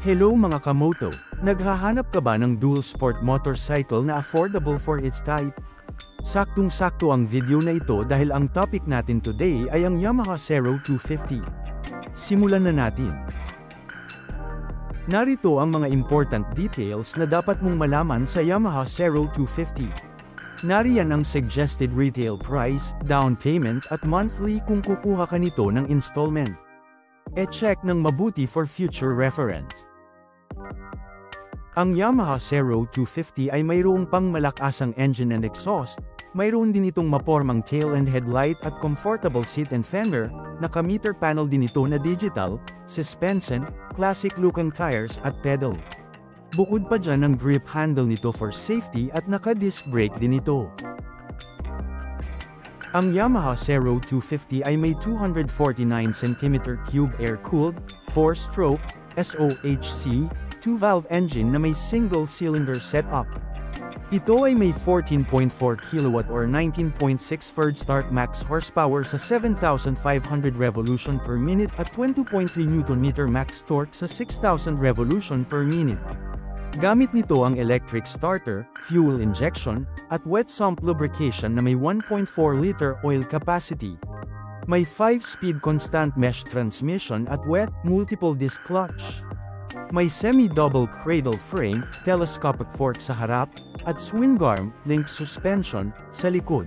Hello mga kamoto! Naghahanap ka ba ng dual sport motorcycle na affordable for its type? Saktong-sakto ang video na ito dahil ang topic natin today ay ang Yamaha Zero 250. Simulan na natin. Narito ang mga important details na dapat mong malaman sa Yamaha Zero 250. Nariyan ang suggested retail price, down payment at monthly kung kukuha ka nito ng installment. E-check ng mabuti for future reference. Ang Yamaha Zero 250 ay mayroong pang malakasang engine and exhaust, mayroon din itong mapormang tail and headlight at comfortable seat and fender, naka-meter panel din ito na digital, suspension, classic looking tires at pedal. Bukod pa dyan ang grip handle nito for safety at naka-disc brake din ito. Ang Yamaha Zero 250 ay may 249cm3 air-cooled, 4-stroke, SOHC, 2-valve engine na may single-cylinder setup. Ito ay may 14.4 kW or 19.6 Ford start max horsepower sa 7,500 revolution per minute at 20.3 Nm max torque sa 6,000 revolution per minute. Gamit nito ang electric starter, fuel injection, at wet sump lubrication na may 1.4-liter oil capacity. May 5-speed constant mesh transmission at wet, multiple disc clutch. May semi-double cradle frame, telescopic fork sa harap, at swing arm, link suspension, sa likod.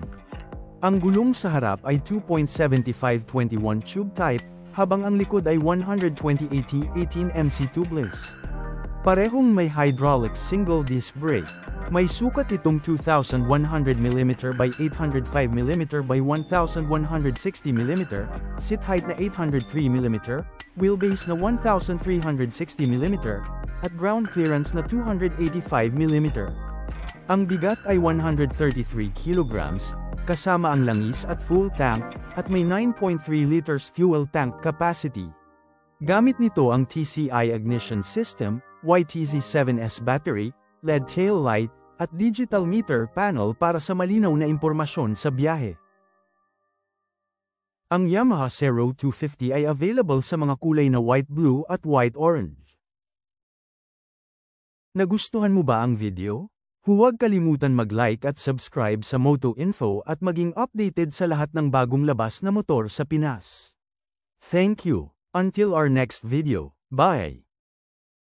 Ang gulong sa harap ay 2.75-21 tube type, habang ang likod ay 120/80/18 MC tubeless. Parehong may hydraulic single disc brake. May sukat itong 2,100mm by 805mm by 1,160mm, seat height na 803mm, wheelbase na 1,360mm, at ground clearance na 285mm. Ang bigat ay 133 kg, kasama ang langis at full tank, at may 9.3 liters fuel tank capacity. Gamit nito ang TCI ignition system, YTZ7S battery, LED tail light, at digital meter panel para sa malinaw na impormasyon sa biyahe. Ang Yamaha Zero 250 ay available sa mga kulay na white blue at white orange. Nagustuhan mo ba ang video? Huwag kalimutan mag-like at subscribe sa Moto Info at maging updated sa lahat ng bagong labas na motor sa Pinas. Thank you. Until our next video. Bye!